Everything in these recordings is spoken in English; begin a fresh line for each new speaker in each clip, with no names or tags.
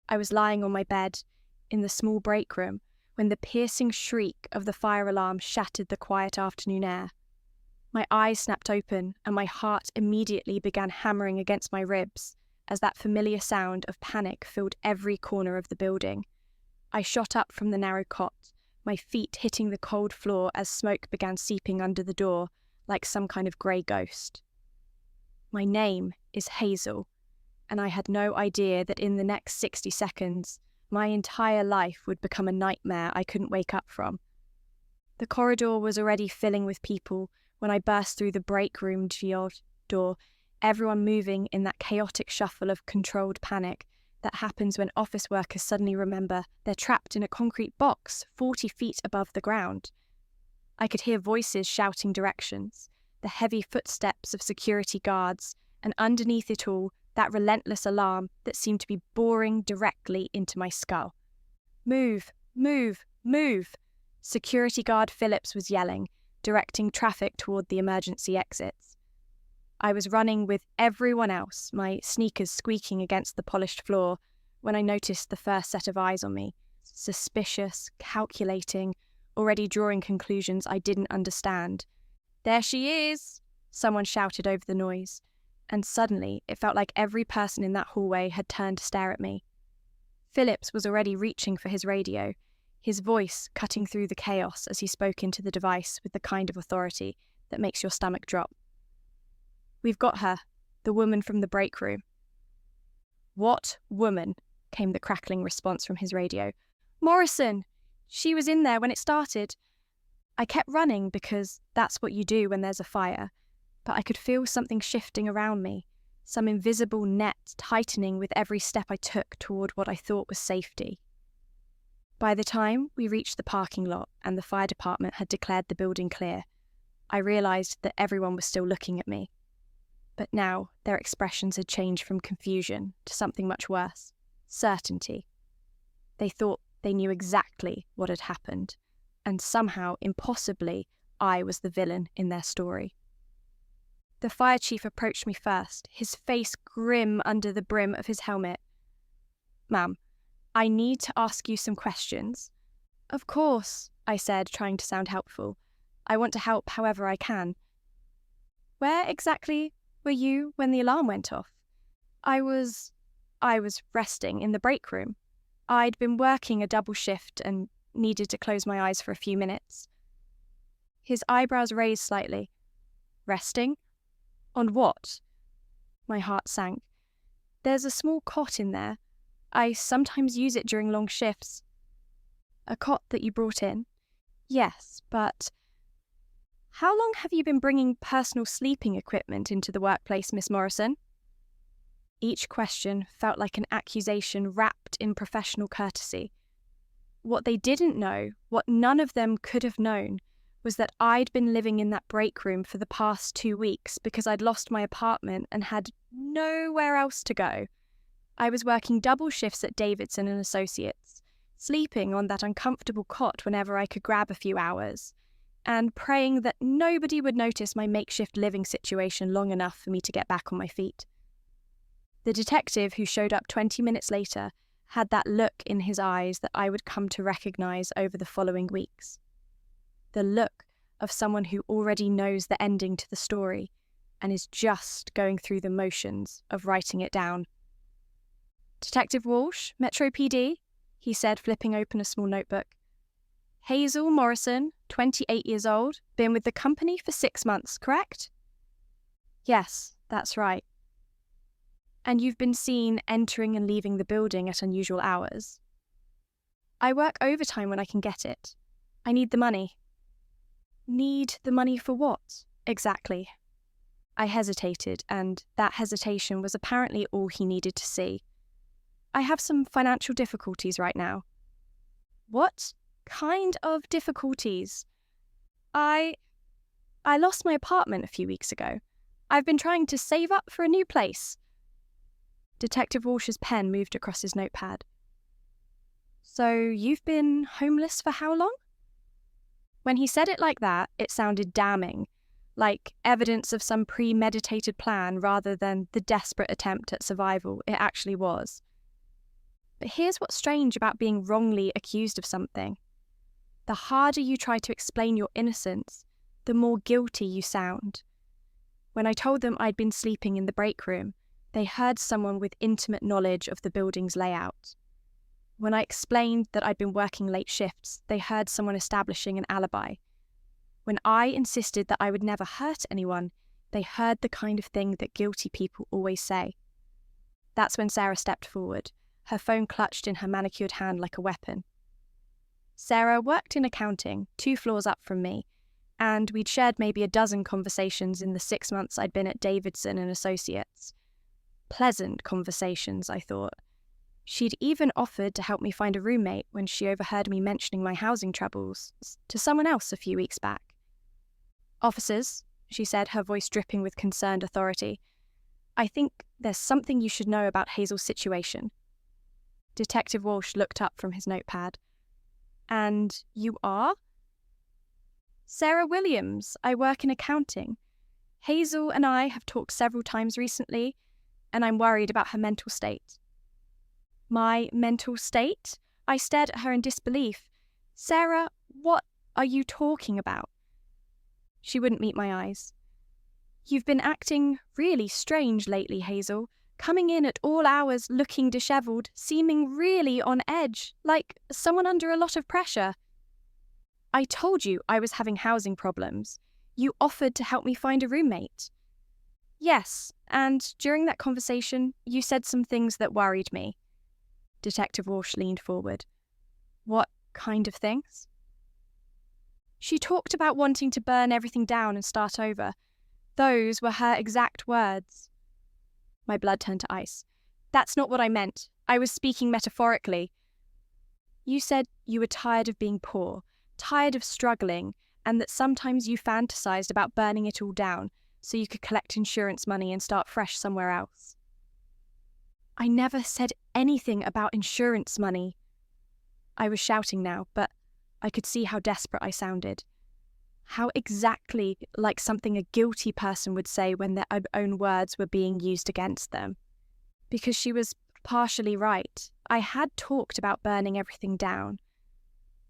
I was lying on my bed in the small break room when the piercing shriek of the fire alarm shattered the quiet afternoon air. My eyes snapped open and my heart immediately began hammering against my ribs as that familiar sound of panic filled every corner of the building. I shot up from the narrow cot, my feet hitting the cold floor as smoke began seeping under the door like some kind of grey ghost. My name is Hazel, and I had no idea that in the next 60 seconds, my entire life would become a nightmare I couldn't wake up from. The corridor was already filling with people when I burst through the break room door, everyone moving in that chaotic shuffle of controlled panic that happens when office workers suddenly remember they're trapped in a concrete box 40 feet above the ground. I could hear voices shouting directions, the heavy footsteps of security guards, and underneath it all, that relentless alarm that seemed to be boring directly into my skull. Move, move, move! Security guard Phillips was yelling, directing traffic toward the emergency exits. I was running with everyone else, my sneakers squeaking against the polished floor, when I noticed the first set of eyes on me, suspicious, calculating, already drawing conclusions I didn't understand. "There she is!" someone shouted over the noise, and suddenly it felt like every person in that hallway had turned to stare at me. Phillips was already reaching for his radio, his voice cutting through the chaos as he spoke into the device with the kind of authority that makes your stomach drop. "We've got her, the woman from the break room." "What woman?" came the crackling response from his radio. "Morrison! She was in there when it started." I kept running because that's what you do when there's a fire, but I could feel something shifting around me, some invisible net tightening with every step I took toward what I thought was safety. By the time we reached the parking lot and the fire department had declared the building clear, I realised that everyone was still looking at me. But now their expressions had changed from confusion to something much worse, certainty. They thought they knew exactly what had happened, and somehow, impossibly, I was the villain in their story. The fire chief approached me first, his face grim under the brim of his helmet. "Ma'am, I need to ask you some questions." "Of course," I said, trying to sound helpful. "I want to help however I can." "Where exactly were you when the alarm went off?" I was resting in the break room. I'd been working a double shift and needed to close my eyes for a few minutes." His eyebrows raised slightly. "Resting? On what?" My heart sank. "There's a small cot in there. I sometimes use it during long shifts." "A cot that you brought in?" "Yes, but..." "How long have you been bringing personal sleeping equipment into the workplace, Miss Morrison?" Each question felt like an accusation wrapped in professional courtesy. What they didn't know, what none of them could have known, was that I'd been living in that break room for the past 2 weeks because I'd lost my apartment and had nowhere else to go. I was working double shifts at Davidson and Associates, sleeping on that uncomfortable cot whenever I could grab a few hours, and praying that nobody would notice my makeshift living situation long enough for me to get back on my feet. The detective who showed up 20 minutes later had that look in his eyes that I would come to recognise over the following weeks. The look of someone who already knows the ending to the story and is just going through the motions of writing it down. "Detective Walsh, Metro PD," he said, flipping open a small notebook. "Hazel Morrison, 28 years old, been with the company for 6 months, correct?" "Yes, that's right." "And you've been seen entering and leaving the building at unusual hours?" "I work overtime when I can get it. I need the money." "Need the money for what, exactly?" I hesitated, and that hesitation was apparently all he needed to see. "I have some financial difficulties right now." "What kind of difficulties?" I lost my apartment a few weeks ago. I've been trying to save up for a new place." Detective Walsh's pen moved across his notepad. "So you've been homeless for how long?" When he said it like that, it sounded damning, like evidence of some premeditated plan rather than the desperate attempt at survival it actually was. But here's what's strange about being wrongly accused of something. The harder you try to explain your innocence, the more guilty you sound. When I told them I'd been sleeping in the break room, they heard someone with intimate knowledge of the building's layout. When I explained that I'd been working late shifts, they heard someone establishing an alibi. When I insisted that I would never hurt anyone, they heard the kind of thing that guilty people always say. That's when Sarah stepped forward, her phone clutched in her manicured hand like a weapon. Sarah worked in accounting, 2 floors up from me, and we'd shared maybe a dozen conversations in the 6 months I'd been at Davidson and Associates. Pleasant conversations, I thought. She'd even offered to help me find a roommate when she overheard me mentioning my housing troubles to someone else a few weeks back. "Officers," she said, her voice dripping with concerned authority, "I think there's something you should know about Hazel's situation." Detective Walsh looked up from his notepad. "And you are?" "Sarah Williams. I work in accounting. Hazel and I have talked several times recently, and I'm worried about her mental state." "My mental state?" I stared at her in disbelief. "Sarah, what are you talking about?" She wouldn't meet my eyes. "You've been acting really strange lately, Hazel. Coming in at all hours, looking dishevelled, seeming really on edge, like someone under a lot of pressure. I told you I was having housing problems. You offered to help me find a roommate." "Yes, and during that conversation, you said some things that worried me." Detective Walsh leaned forward. "What kind of things?" "She talked about wanting to burn everything down and start over. Those were her exact words." My blood turned to ice. "That's not what I meant. I was speaking metaphorically." "You said you were tired of being poor, tired of struggling, and that sometimes you fantasized about burning it all down so you could collect insurance money and start fresh somewhere else." "I never said anything about insurance money." I was shouting now, but I could see how desperate I sounded. How exactly like something a guilty person would say when their own words were being used against them. Because she was partially right. I had talked about burning everything down.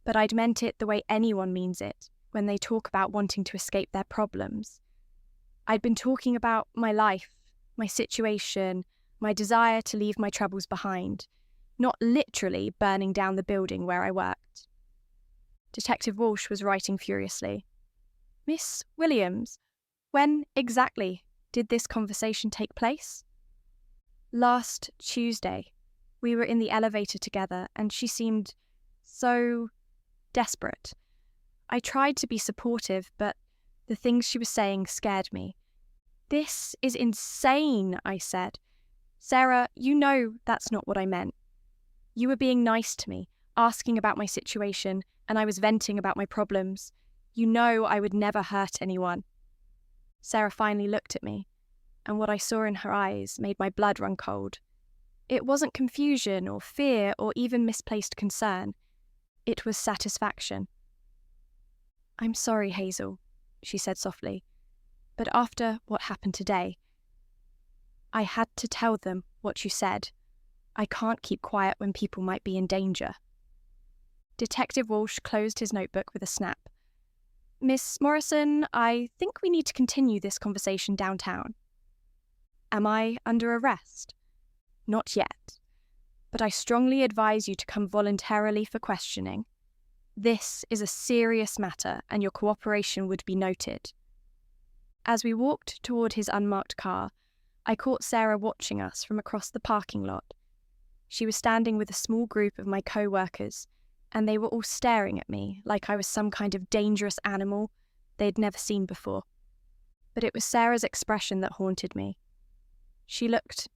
But I'd meant it the way anyone means it, when they talk about wanting to escape their problems. I'd been talking about my life, my situation, my desire to leave my troubles behind, not literally burning down the building where I worked. Detective Walsh was writing furiously. "Miss Williams, when exactly did this conversation take place?" "Last Tuesday. We were in the elevator together and she seemed so desperate. I tried to be supportive, but the things she was saying scared me." "This is insane," I said. "Sarah, you know that's not what I meant. You were being nice to me, asking about my situation, and I was venting about my problems. You know I would never hurt anyone." Sarah finally looked at me, and what I saw in her eyes made my blood run cold. It wasn't confusion or fear or even misplaced concern. It was satisfaction. "I'm sorry, Hazel," she said softly, "but after what happened today, I had to tell them what you said. I can't keep quiet when people might be in danger." Detective Walsh closed his notebook with a snap. "Miss Morrison, I think we need to continue this conversation downtown." "Am I under arrest?" "Not yet, but I strongly advise you to come voluntarily for questioning. This is a serious matter and your cooperation would be noted." As we walked toward his unmarked car, I caught Sarah watching us from across the parking lot. She was standing with a small group of my co-workers, and they were all staring at me like I was some kind of dangerous animal they'd never seen before. But it was Sarah's expression that haunted me. She looked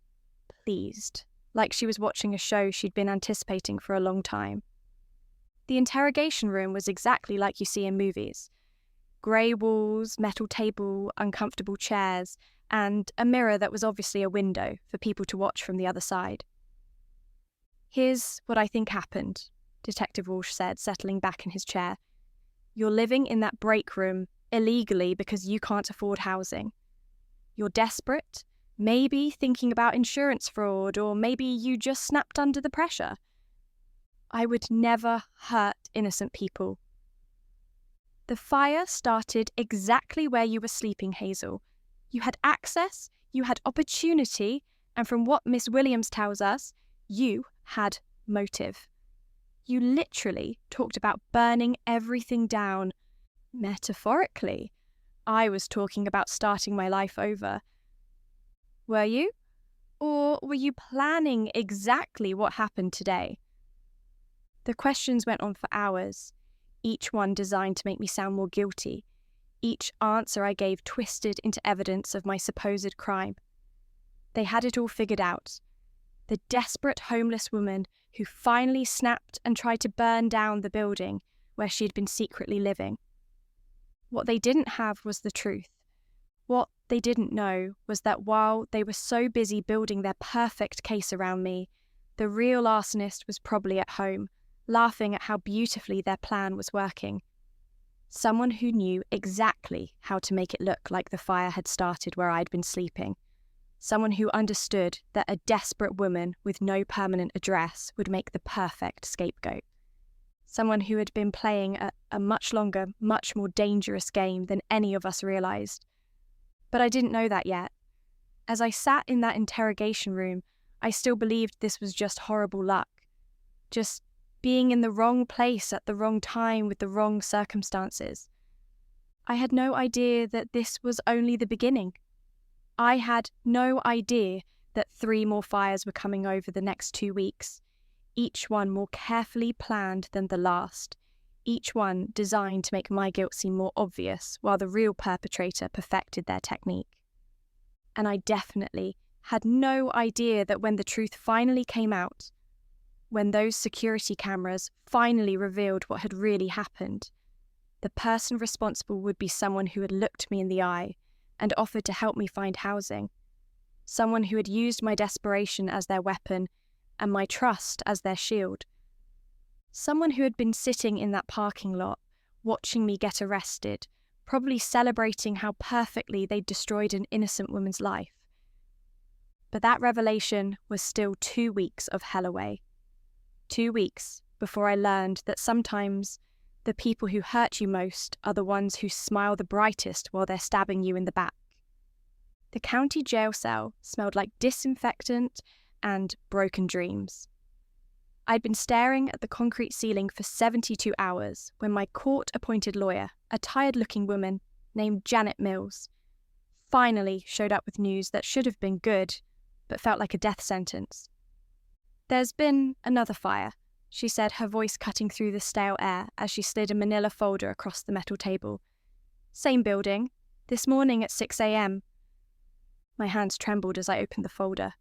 pleased, like she was watching a show she'd been anticipating for a long time. The interrogation room was exactly like you see in movies. Grey walls, metal table, uncomfortable chairs, and a mirror that was obviously a window for people to watch from the other side. "Here's what I think happened," Detective Walsh said, settling back in his chair. "You're living in that break room illegally because you can't afford housing. You're desperate, maybe thinking about insurance fraud, or maybe you just snapped under the pressure. I would never hurt innocent people. The fire started exactly where you were sleeping, Hazel. You had access, you had opportunity, and from what Miss Williams tells us, you had motive. You literally talked about burning everything down. Metaphorically, I was talking about starting my life over. Were you? Or were you planning exactly what happened today? The questions went on for hours, each one designed to make me sound more guilty, each answer I gave twisted into evidence of my supposed crime. They had it all figured out. The desperate homeless woman who finally snapped and tried to burn down the building where she had been secretly living. What they didn't have was the truth. What they didn't know was that while they were so busy building their perfect case around me, the real arsonist was probably at home, laughing at how beautifully their plan was working. Someone who knew exactly how to make it look like the fire had started where I'd been sleeping. Someone who understood that a desperate woman with no permanent address would make the perfect scapegoat. Someone who had been playing a much longer, much more dangerous game than any of us realised. But I didn't know that yet. As I sat in that interrogation room, I still believed this was just horrible luck. Just being in the wrong place at the wrong time with the wrong circumstances. I had no idea that this was only the beginning. I had no idea that 3 more fires were coming over the next 2 weeks, each one more carefully planned than the last, each one designed to make my guilt seem more obvious while the real perpetrator perfected their technique. And I definitely had no idea that when the truth finally came out, when those security cameras finally revealed what had really happened, the person responsible would be someone who had looked me in the eye and offered to help me find housing, someone who had used my desperation as their weapon and my trust as their shield, someone who had been sitting in that parking lot, watching me get arrested, probably celebrating how perfectly they'd destroyed an innocent woman's life. But that revelation was still 2 weeks of hell away. 2 weeks before I learned that sometimes the people who hurt you most are the ones who smile the brightest while they're stabbing you in the back. The county jail cell smelled like disinfectant and broken dreams. I'd been staring at the concrete ceiling for 72 hours when my court-appointed lawyer, a tired-looking woman named Janet Mills, finally showed up with news that should have been good, but felt like a death sentence. "There's been another fire," she said, her voice cutting through the stale air as she slid a manila folder across the metal table. "Same building. This morning at 6 a.m. My hands trembled as I opened the folder.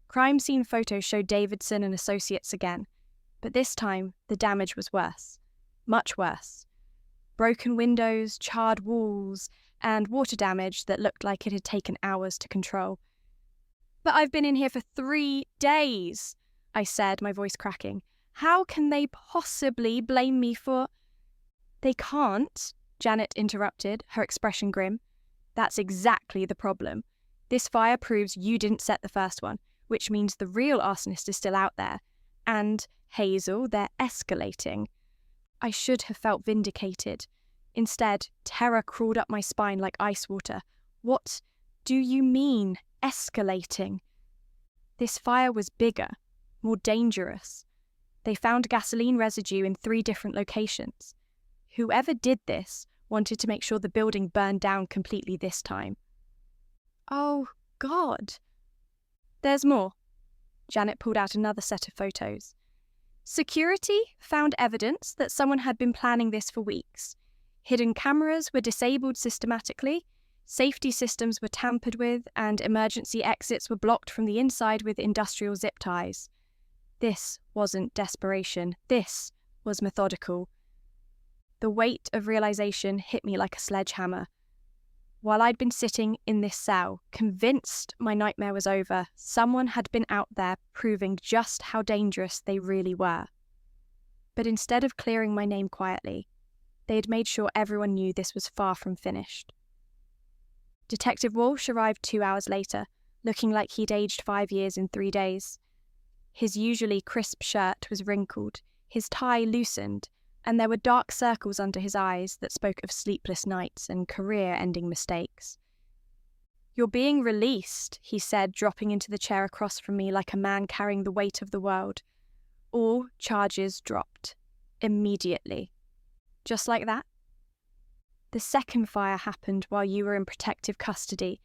Crime scene photos showed Davidson and Associates again, but this time the damage was worse. Much worse. Broken windows, charred walls, and water damage that looked like it had taken hours to control. "But I've been in here for 3 days, I said, my voice cracking. "How can they possibly blame me for—" "They can't," Janet interrupted, her expression grim. "That's exactly the problem. This fire proves you didn't set the first one, which means the real arsonist is still out there. And, Hazel, they're escalating." I should have felt vindicated. Instead, terror crawled up my spine like ice water. "What do you mean, escalating?" This fire was bigger, more dangerous. They found gasoline residue in 3 different locations. Whoever did this wanted to make sure the building burned down completely this time. "Oh, God." "There's more." Janet pulled out another set of photos. "Security found evidence that someone had been planning this for weeks. Hidden cameras were disabled systematically, safety systems were tampered with, and emergency exits were blocked from the inside with industrial zip ties. This wasn't desperation. This was methodical." The weight of realization hit me like a sledgehammer. While I'd been sitting in this cell, convinced my nightmare was over, someone had been out there proving just how dangerous they really were. But instead of clearing my name quietly, they had made sure everyone knew this was far from finished. Detective Walsh arrived 2 hours later, looking like he'd aged 5 years in 3 days. His usually crisp shirt was wrinkled, his tie loosened, and there were dark circles under his eyes that spoke of sleepless nights and career-ending mistakes. "You're being released," he said, dropping into the chair across from me like a man carrying the weight of the world. All charges dropped. Immediately. Just like that? The second fire happened while you were in protective custody.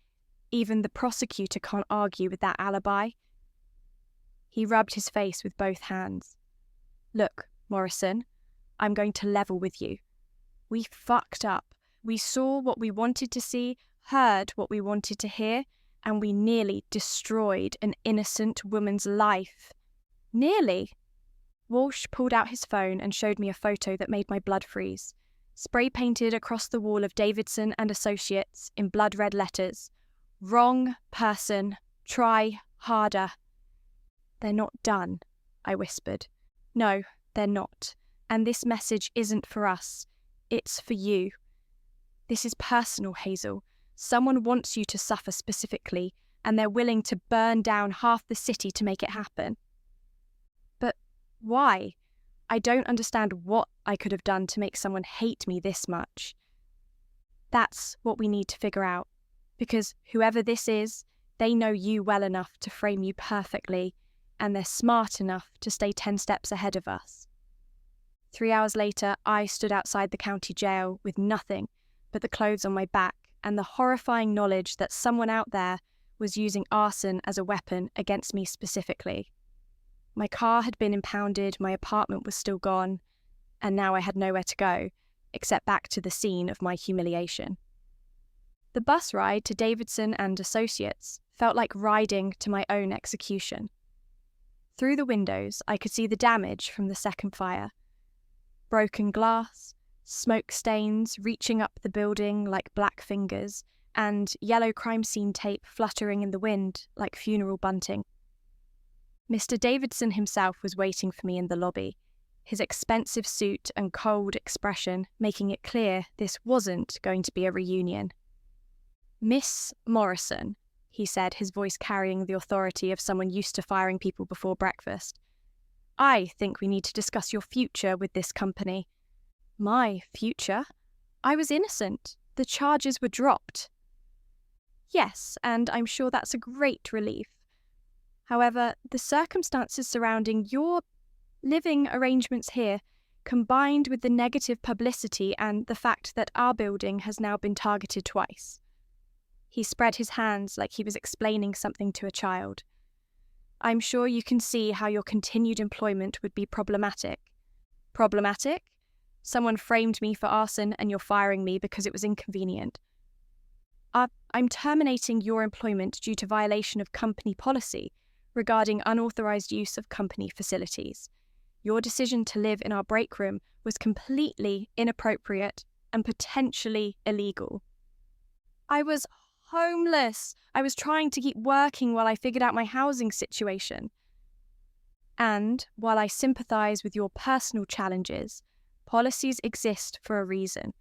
Even the prosecutor can't argue with that alibi. He rubbed his face with both hands. "Look, Morrison, I'm going to level with you. We fucked up. We saw what we wanted to see, heard what we wanted to hear, and we nearly destroyed an innocent woman's life." Nearly. Walsh pulled out his phone and showed me a photo that made my blood freeze. Spray painted across the wall of Davidson and Associates in blood red letters. "Wrong person. Try harder." "They're not done," I whispered. "No, they're not. And this message isn't for us. It's for you. This is personal, Hazel. Someone wants you to suffer specifically, and they're willing to burn down half the city to make it happen." "But why? I don't understand what I could have done to make someone hate me this much." "That's what we need to figure out. Because whoever this is, they know you well enough to frame you perfectly, and they're smart enough to stay 10 steps ahead of us." 3 hours later, I stood outside the county jail with nothing but the clothes on my back and the horrifying knowledge that someone out there was using arson as a weapon against me specifically. My car had been impounded, my apartment was still gone, and now I had nowhere to go, except back to the scene of my humiliation. The bus ride to Davidson and Associates felt like riding to my own execution. Through the windows, I could see the damage from the second fire. Broken glass, smoke stains reaching up the building like black fingers, and yellow crime scene tape fluttering in the wind like funeral bunting. Mr. Davidson himself was waiting for me in the lobby, his expensive suit and cold expression making it clear this wasn't going to be a reunion. "Miss Morrison," he said, his voice carrying the authority of someone used to firing people before breakfast, "I think we need to discuss your future with this company." "My future? I was innocent. The charges were dropped." "Yes, and I'm sure that's a great relief. However, the circumstances surrounding your living arrangements here, combined with the negative publicity and the fact that our building has now been targeted twice." He spread his hands like he was explaining something to a child. "I'm sure you can see how your continued employment would be problematic." "Problematic? Someone framed me for arson and you're firing me because it was inconvenient." I'm terminating your employment due to violation of company policy regarding unauthorized use of company facilities. Your decision to live in our break room was completely inappropriate and potentially illegal." "I was homeless. I was trying to keep working while I figured out my housing situation." "And while I sympathize with your personal challenges, policies exist for a reason.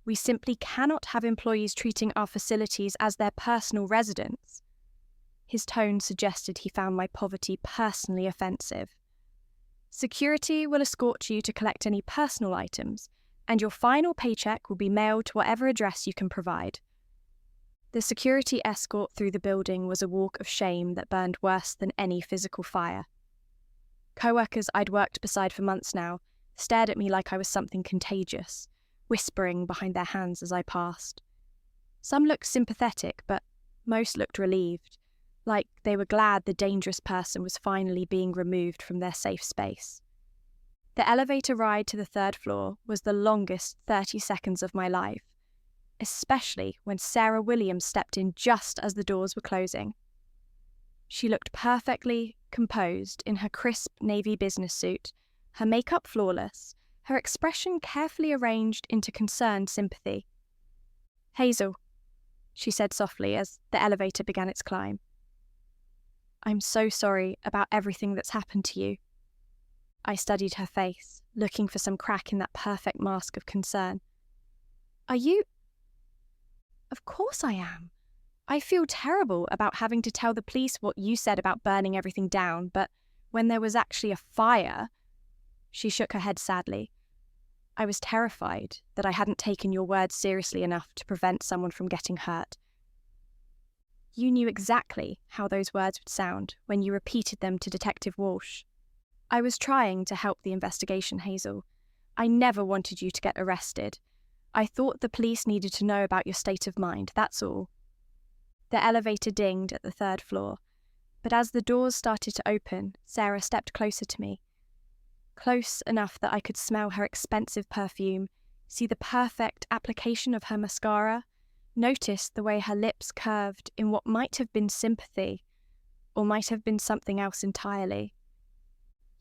We simply cannot have employees treating our facilities as their personal residence." His tone suggested he found my poverty personally offensive. "Security will escort you to collect any personal items, and your final paycheck will be mailed to whatever address you can provide." The security escort through the building was a walk of shame that burned worse than any physical fire. Co-workers I'd worked beside for months now stared at me like I was something contagious, whispering behind their hands as I passed. Some looked sympathetic, but most looked relieved, like they were glad the dangerous person was finally being removed from their safe space. The elevator ride to the 3rd floor was the longest 30 seconds of my life, especially when Sarah Williams stepped in just as the doors were closing. She looked perfectly composed in her crisp navy business suit, her makeup flawless, her expression carefully arranged into concerned sympathy. "Hazel," she said softly as the elevator began its climb. "I'm so sorry about everything that's happened to you." I studied her face, looking for some crack in that perfect mask of concern. "Are you—" "Of course I am. I feel terrible about having to tell the police what you said about burning everything down, but when there was actually a fire. She shook her head sadly. I was terrified that I hadn't taken your words seriously enough to prevent someone from getting hurt. You knew exactly how those words would sound when you repeated them to Detective Walsh. I was trying to help the investigation, Hazel. I never wanted you to get arrested. I thought the police needed to know about your state of mind, that's all. The elevator dinged at the 3rd floor, but as the doors started to open, Sarah stepped closer to me. Close enough that I could smell her expensive perfume, see the perfect application of her mascara, notice the way her lips curved in what might have been sympathy, or might have been something else entirely.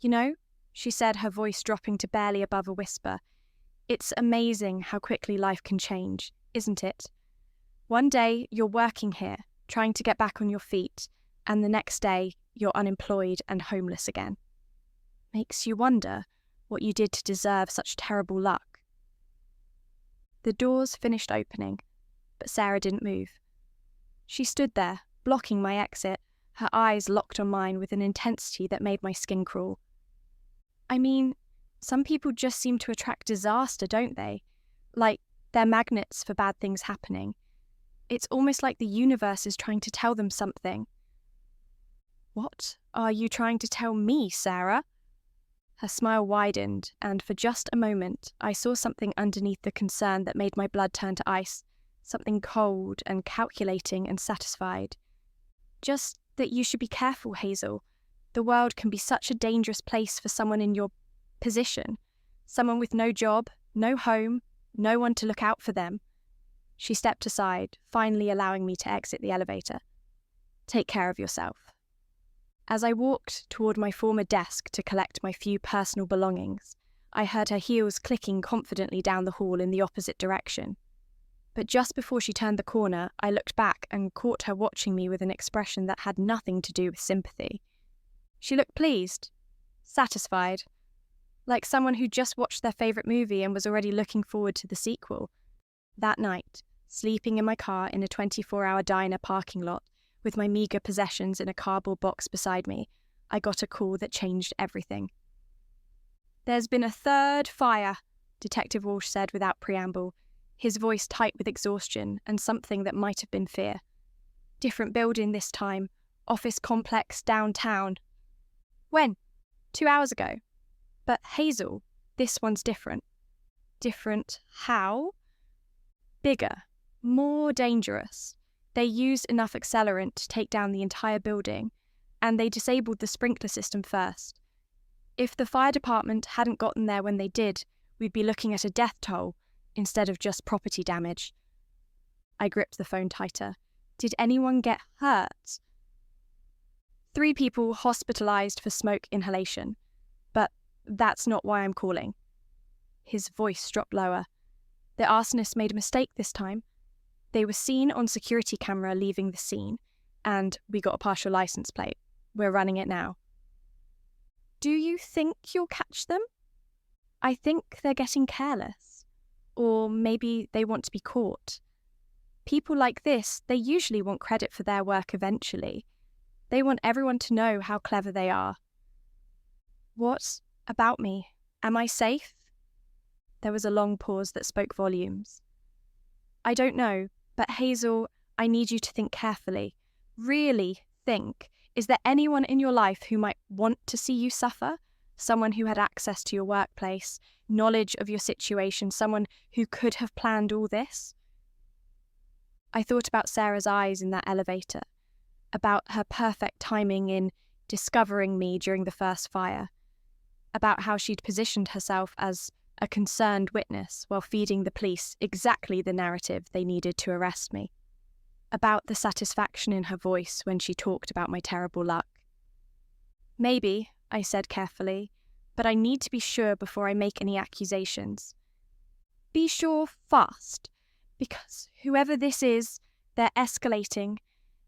You know, she said, her voice dropping to barely above a whisper, it's amazing how quickly life can change, isn't it? One day you're working here, trying to get back on your feet, and the next day you're unemployed and homeless again. Makes you wonder what you did to deserve such terrible luck. The doors finished opening, but Sarah didn't move. She stood there, blocking my exit, her eyes locked on mine with an intensity that made my skin crawl. I mean, some people just seem to attract disaster, don't they? Like they're magnets for bad things happening. It's almost like the universe is trying to tell them something. What are you trying to tell me, Sarah? Her smile widened, and for just a moment, I saw something underneath the concern that made my blood turn to ice, something cold and calculating and satisfied. Just that you should be careful, Hazel. The world can be such a dangerous place for someone in your position, someone with no job, no home, no one to look out for them. She stepped aside, finally allowing me to exit the elevator. Take care of yourself. As I walked toward my former desk to collect my few personal belongings, I heard her heels clicking confidently down the hall in the opposite direction. But just before she turned the corner, I looked back and caught her watching me with an expression that had nothing to do with sympathy. She looked pleased, satisfied, like someone who just watched their favourite movie and was already looking forward to the sequel. That night, sleeping in my car in a 24-hour diner parking lot, with my meagre possessions in a cardboard box beside me, I got a call that changed everything. There's been a 3rd fire, Detective Walsh said without preamble, his voice tight with exhaustion and something that might have been fear. Different building this time, office complex downtown. When? 2 hours ago. But Hazel, this one's different. Different how? Bigger, more dangerous. They used enough accelerant to take down the entire building, and they disabled the sprinkler system first. If the fire department hadn't gotten there when they did, we'd be looking at a death toll instead of just property damage. I gripped the phone tighter. Did anyone get hurt? 3 people hospitalized for smoke inhalation. But that's not why I'm calling. His voice dropped lower. The arsonist made a mistake this time. They were seen on security camera leaving the scene, and we got a partial license plate. We're running it now. Do you think you'll catch them? I think they're getting careless. Or maybe they want to be caught. People like this, they usually want credit for their work eventually. They want everyone to know how clever they are. What about me? Am I safe? There was a long pause that spoke volumes. I don't know, but Hazel, I need you to think carefully. Really think. Is there anyone in your life who might want to see you suffer? Someone who had access to your workplace, knowledge of your situation, someone who could have planned all this? I thought about Sarah's eyes in that elevator, about her perfect timing in discovering me during the first fire, about how she'd positioned herself as a concerned witness while feeding the police exactly the narrative they needed to arrest me, about the satisfaction in her voice when she talked about my terrible luck. Maybe, I said carefully, but I need to be sure before I make any accusations. Be sure fast, because whoever this is, they're escalating,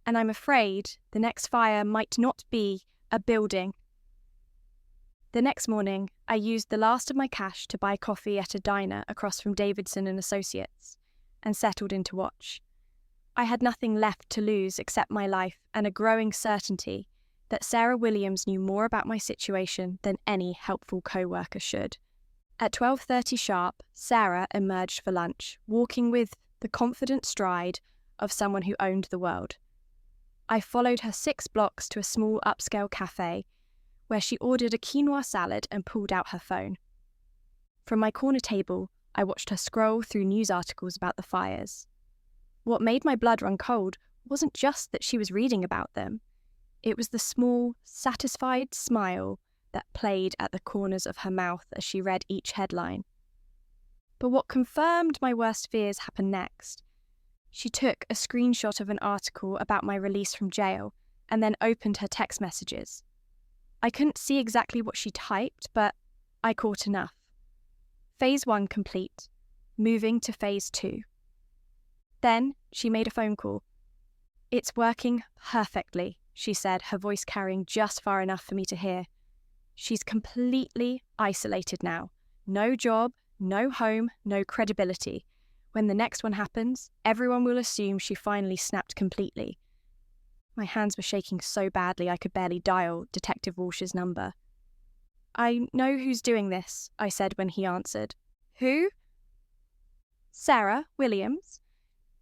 and I'm afraid the next fire might not be a building. The next morning, I used the last of my cash to buy coffee at a diner across from Davidson and Associates, and settled into watch. I had nothing left to lose except my life and a growing certainty that Sarah Williams knew more about my situation than any helpful co-worker should. At 12:30 sharp, Sarah emerged for lunch, walking with the confident stride of someone who owned the world. I followed her 6 blocks to a small upscale cafe, where she ordered a quinoa salad and pulled out her phone. From my corner table, I watched her scroll through news articles about the fires. What made my blood run cold wasn't just that she was reading about them. It was the small, satisfied smile that played at the corners of her mouth as she read each headline. But what confirmed my worst fears happened next. She took a screenshot of an article about my release from jail and then opened her text messages. I couldn't see exactly what she typed, but I caught enough. Phase 1 complete, moving to Phase 2. Then she made a phone call. "It's working perfectly," she said, her voice carrying just far enough for me to hear. "She's completely isolated now. No job, no home, no credibility. When the next one happens, everyone will assume she finally snapped completely." My hands were shaking so badly I could barely dial Detective Walsh's number. "I know who's doing this," I said when he answered. "Who?" "Sarah Williams.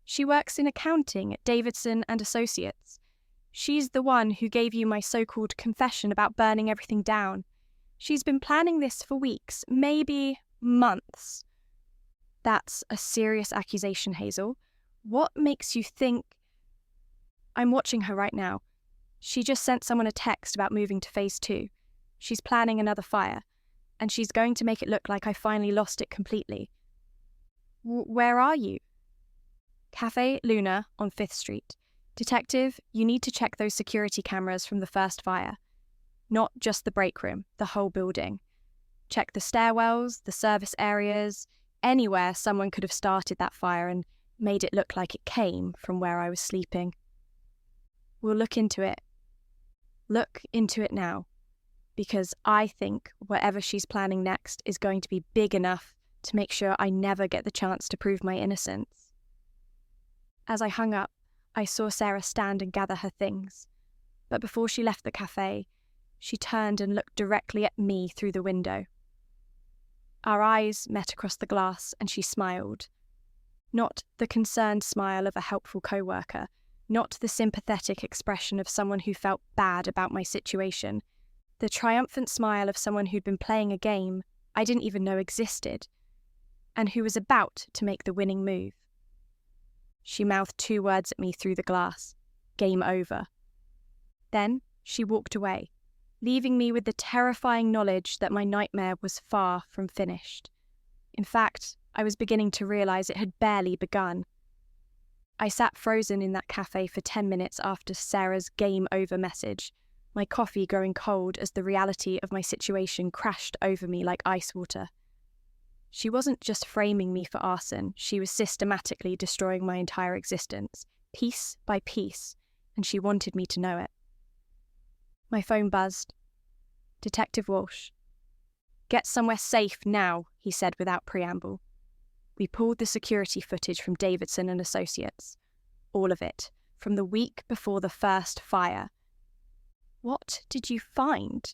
She works in accounting at Davidson and Associates. She's the one who gave you my so-called confession about burning everything down. She's been planning this for weeks, maybe months." "That's a serious accusation, Hazel. What makes you think—" "I'm watching her right now. She just sent someone a text about moving to Phase 2. She's planning another fire, and she's going to make it look like I finally lost it completely." "Where are you?" "Cafe Luna on 5th Street. Detective, you need to check those security cameras from the first fire. Not just the break room, the whole building. Check the stairwells, the service areas, anywhere someone could have started that fire and made it look like it came from where I was sleeping. We'll look into it. Look into it now, because I think whatever she's planning next is going to be big enough to make sure I never get the chance to prove my innocence." As I hung up, I saw Sarah stand and gather her things, but before she left the cafe, she turned and looked directly at me through the window. Our eyes met across the glass and she smiled. Not the concerned smile of a helpful co-worker, not the sympathetic expression of someone who felt bad about my situation, the triumphant smile of someone who'd been playing a game I didn't even know existed, and who was about to make the winning move. She mouthed 2 words at me through the glass: "Game over." Then she walked away, leaving me with the terrifying knowledge that my nightmare was far from finished. In fact, I was beginning to realize it had barely begun. I sat frozen in that cafe for 10 minutes after Sarah's game over message, my coffee growing cold as the reality of my situation crashed over me like ice water. She wasn't just framing me for arson, she was systematically destroying my entire existence, piece by piece, and she wanted me to know it. My phone buzzed. "Detective Walsh." "Get somewhere safe now," he said without preamble. We pulled the security footage from Davidson and Associates. All of it, from the week before the first fire. "What did you find?"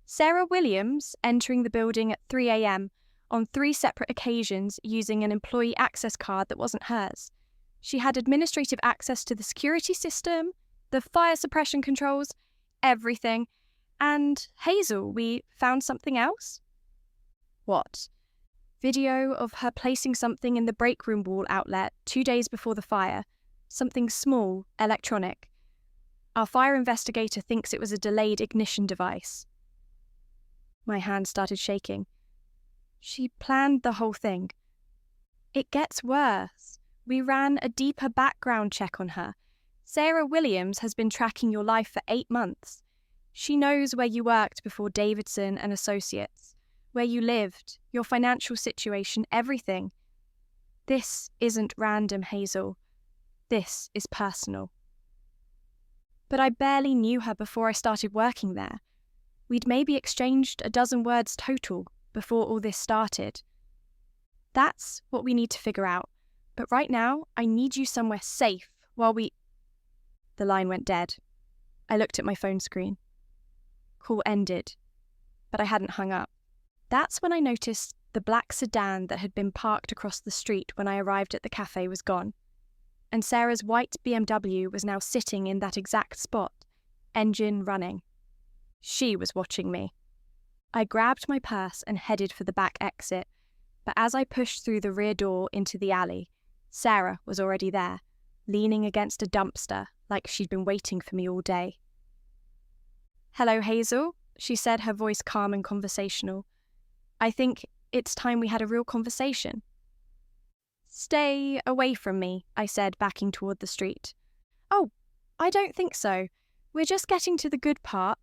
"Sarah Williams entering the building at 3 a.m. on 3 separate occasions using an employee access card that wasn't hers. She had administrative access to the security system, the fire suppression controls, everything. And Hazel, we found something else." "What?" "Video of her placing something in the break room wall outlet 2 days before the fire. Something small, electronic. Our fire investigator thinks it was a delayed ignition device." My hand started shaking. She planned the whole thing. It gets worse. We ran a deeper background check on her. Sarah Williams has been tracking your life for 8 months. She knows where you worked before Davidson and Associates, where you lived, your financial situation, everything. This isn't random, Hazel. This is personal. But I barely knew her before I started working there. We'd maybe exchanged a dozen words total before all this started. That's what we need to figure out. But right now, I need you somewhere safe while we... The line went dead. I looked at my phone screen. Call ended, but I hadn't hung up. That's when I noticed the black sedan that had been parked across the street when I arrived at the cafe was gone, and Sarah's white BMW was now sitting in that exact spot, engine running. She was watching me. I grabbed my purse and headed for the back exit, but as I pushed through the rear door into the alley, Sarah was already there, leaning against a dumpster like she'd been waiting for me all day. "Hello, Hazel," she said, her voice calm and conversational. "I think it's time we had a real conversation." "Stay away from me," I said, backing toward the street. "Oh, I don't think so. We're just getting to the good part."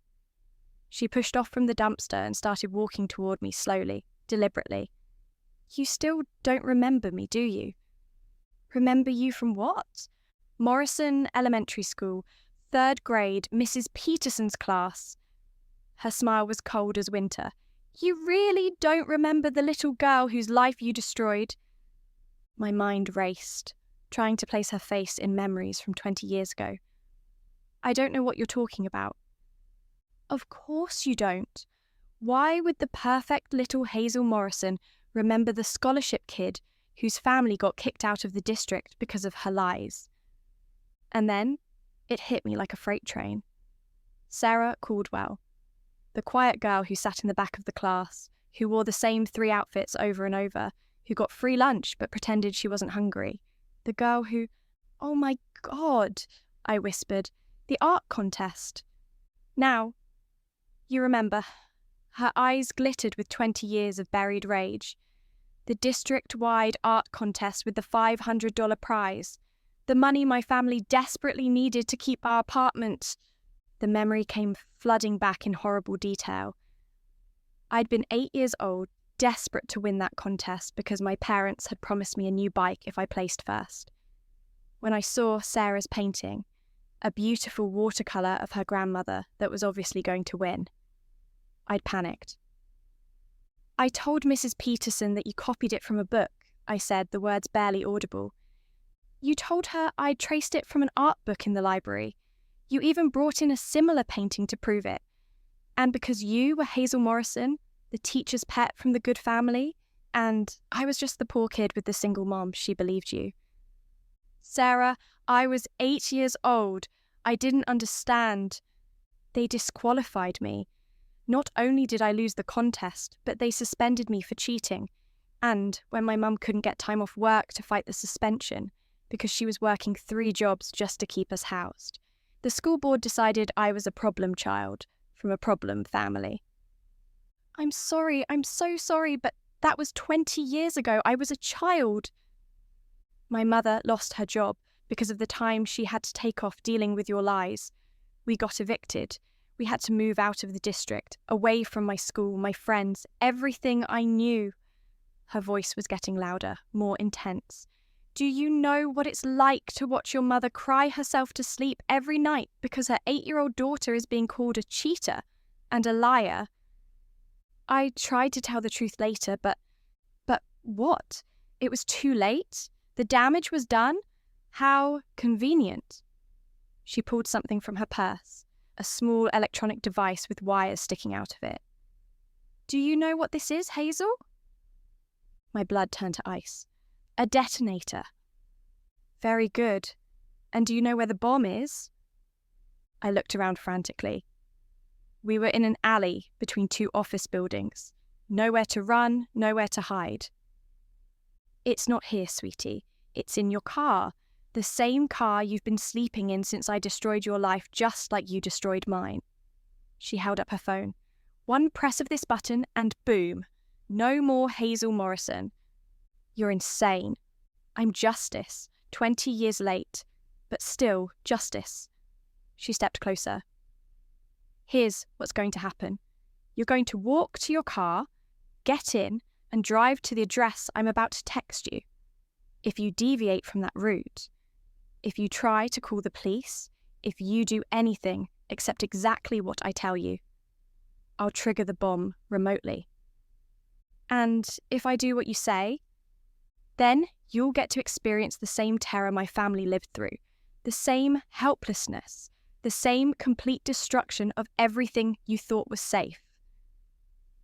She pushed off from the dumpster and started walking toward me slowly, deliberately. "You still don't remember me, do you?" "Remember you from what?" "Morrison Elementary School, 3rd grade, Mrs. Peterson's class." Her smile was cold as winter. "You really don't remember the little girl whose life you destroyed?" My mind raced, trying to place her face in memories from 20 years ago. "I don't know what you're talking about." "Of course you don't. Why would the perfect little Hazel Morrison remember the scholarship kid whose family got kicked out of the district because of her lies?" And then it hit me like a freight train. Sarah Caldwell, the quiet girl who sat in the back of the class, who wore the same 3 outfits over and over, who got free lunch but pretended she wasn't hungry. The girl who, "Oh my God," I whispered, "the art contest." "Now, you remember." Her eyes glittered with 20 years of buried rage. "The district-wide art contest with the $500 prize. The money my family desperately needed to keep our apartment." The memory came flooding back in horrible detail. I'd been 8 years old, desperate to win that contest because my parents had promised me a new bike if I placed first. When I saw Sarah's painting, a beautiful watercolour of her grandmother that was obviously going to win, I'd panicked. "I told Mrs. Peterson that you copied it from a book," I said, the words barely audible. "You told her I'd traced it from an art book in the library. You even brought in a similar painting to prove it. And because you were Hazel Morrison, the teacher's pet from the good family, and I was just the poor kid with the single mom, she believed you." "Sarah, I was 8 years old. I didn't understand. They disqualified me. Not only did I lose the contest, but they suspended me for cheating. And when my mum couldn't get time off work to fight the suspension, because she was working 3 jobs just to keep us housed, the school board decided I was a problem child from a problem family." I'm so sorry, but that was 20 years ago. I was a child." "My mother lost her job because of the time she had to take off dealing with your lies. We got evicted. We had to move out of the district, away from my school, my friends, everything I knew." Her voice was getting louder, more intense. "Do you know what it's like to watch your mother cry herself to sleep every night because her 8-year-old daughter is being called a cheater and a liar?" I tried to tell the truth later, but what? It was too late? The damage was done? How convenient. She pulled something from her purse, a small electronic device with wires sticking out of it. "Do you know what this is, Hazel?" My blood turned to ice. "A detonator." "Very good. And do you know where the bomb is?" I looked around frantically. We were in an alley between 2 office buildings. Nowhere to run, nowhere to hide. "It's not here, sweetie. It's in your car. The same car you've been sleeping in since I destroyed your life, just like you destroyed mine." She held up her phone. "One press of this button and boom. No more Hazel Morrison." "You're insane. I'm justice, 20 years late, but still justice." She stepped closer. "Here's what's going to happen. You're going to walk to your car, get in, and drive to the address I'm about to text you. If you deviate from that route, if you try to call the police, if you do anything except exactly what I tell you, I'll trigger the bomb remotely. And if I do what you say, then you'll get to experience the same terror my family lived through, the same helplessness, The same complete destruction of everything you thought was safe.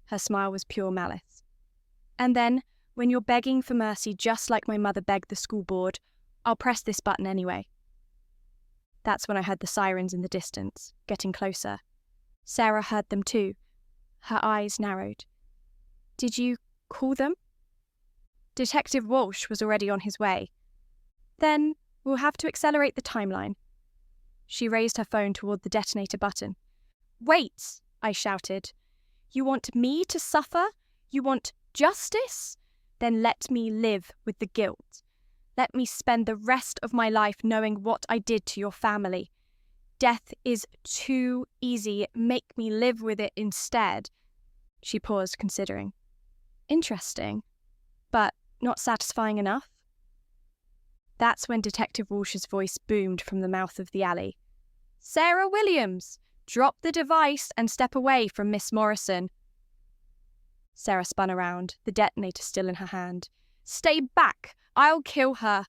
Her smile was pure malice. And then, when you're begging for mercy just like my mother begged the school board, I'll press this button anyway. That's when I heard the sirens in the distance, getting closer. Sarah heard them too. Her eyes narrowed. Did you call them? Detective Walsh was already on his way. Then we'll have to accelerate the timeline. She raised her phone toward the detonator button. Wait, I shouted. You want me to suffer? You want justice? Then let me live with the guilt. Let me spend the rest of my life knowing what I did to your family. Death is too easy. Make me live with it instead. She paused, considering. Interesting, but not satisfying enough. That's when Detective Walsh's voice boomed from the mouth of the alley. Sarah Williams, drop the device and step away from Miss Morrison. Sarah spun around, the detonator still in her hand. Stay back! I'll kill her!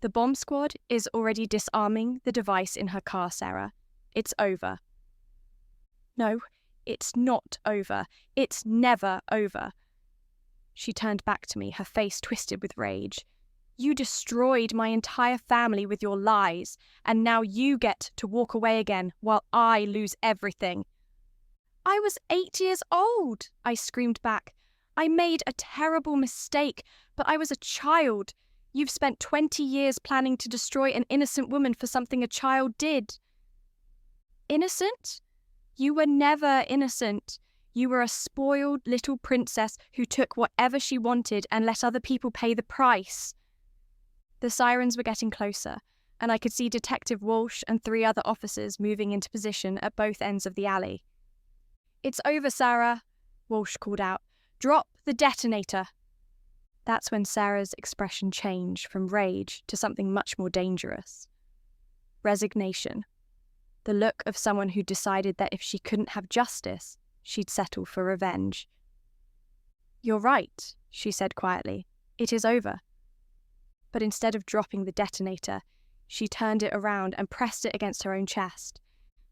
The bomb squad is already disarming the device in her car, Sarah. It's over. No, it's not over. It's never over. She turned back to me, her face twisted with rage. You destroyed my entire family with your lies, and now you get to walk away again while I lose everything. I was 8 years old, I screamed back. I made a terrible mistake, but I was a child. You've spent 20 years planning to destroy an innocent woman for something a child did. Innocent? You were never innocent. You were a spoiled little princess who took whatever she wanted and let other people pay the price. The sirens were getting closer, and I could see Detective Walsh and 3 other officers moving into position at both ends of the alley. It's over, Sarah, Walsh called out. Drop the detonator. That's when Sarah's expression changed from rage to something much more dangerous. Resignation. The look of someone who decided that if she couldn't have justice, she'd settle for revenge. You're right, she said quietly. It is over. But instead of dropping the detonator, she turned it around and pressed it against her own chest.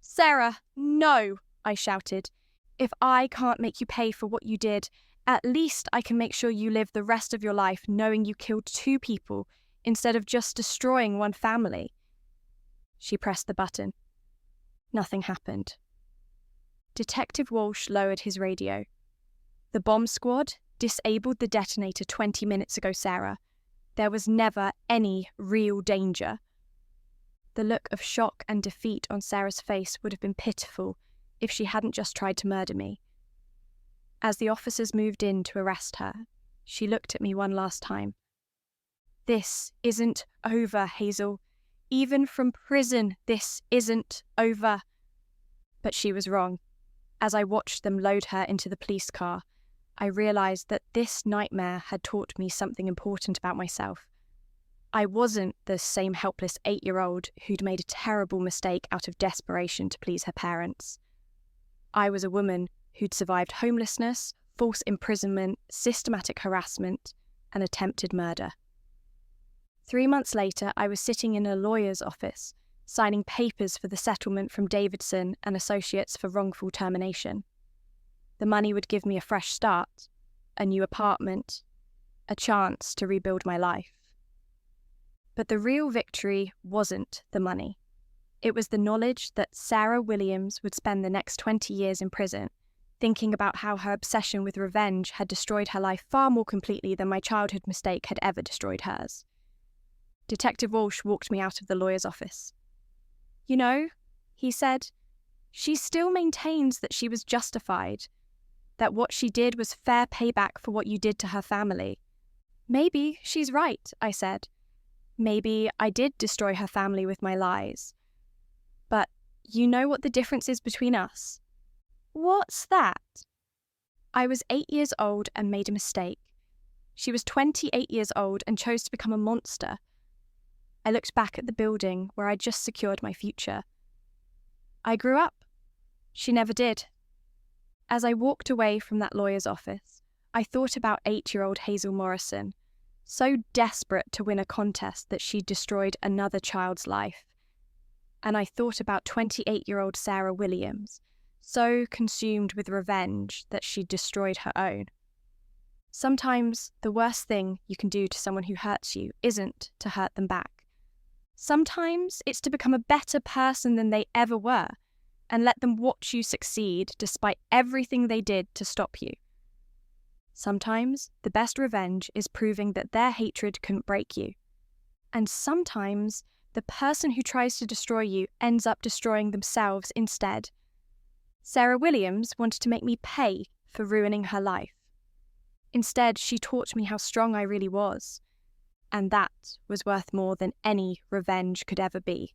Sarah, no, I shouted. If I can't make you pay for what you did, at least I can make sure you live the rest of your life knowing you killed 2 people instead of just destroying one family. She pressed the button. Nothing happened. Detective Walsh lowered his radio. The bomb squad disabled the detonator 20 minutes ago, Sarah. There was never any real danger. The look of shock and defeat on Sarah's face would have been pitiful if she hadn't just tried to murder me. As the officers moved in to arrest her, she looked at me one last time. This isn't over, Hazel. Even from prison, this isn't over. But she was wrong. As I watched them load her into the police car, I realised that this nightmare had taught me something important about myself. I wasn't the same helpless 8-year-old who'd made a terrible mistake out of desperation to please her parents. I was a woman who'd survived homelessness, false imprisonment, systematic harassment, and attempted murder. 3 months later, I was sitting in a lawyer's office, signing papers for the settlement from Davidson and Associates for wrongful termination. The money would give me a fresh start, a new apartment, a chance to rebuild my life. But the real victory wasn't the money. It was the knowledge that Sarah Williams would spend the next 20 years in prison, thinking about how her obsession with revenge had destroyed her life far more completely than my childhood mistake had ever destroyed hers. Detective Walsh walked me out of the lawyer's office. You know, he said, she still maintains that she was justified, that what she did was fair payback for what you did to her family. Maybe she's right, I said. Maybe I did destroy her family with my lies. But you know what the difference is between us? What's that? I was 8 years old and made a mistake. She was 28 years old and chose to become a monster. I looked back at the building where I'd just secured my future. I grew up. She never did. As I walked away from that lawyer's office, I thought about 8-year-old Hazel Morrison, so desperate to win a contest that she'd destroyed another child's life. and I thought about 28-year-old Sarah Williams, so consumed with revenge that she destroyed her own. Sometimes the worst thing you can do to someone who hurts you isn't to hurt them back. Sometimes it's to become a better person than they ever were and let them watch you succeed despite everything they did to stop you. Sometimes the best revenge is proving that their hatred couldn't break you. And sometimes the person who tries to destroy you ends up destroying themselves instead. Sarah Williams wanted to make me pay for ruining her life. Instead, she taught me how strong I really was. And that was worth more than any revenge could ever be.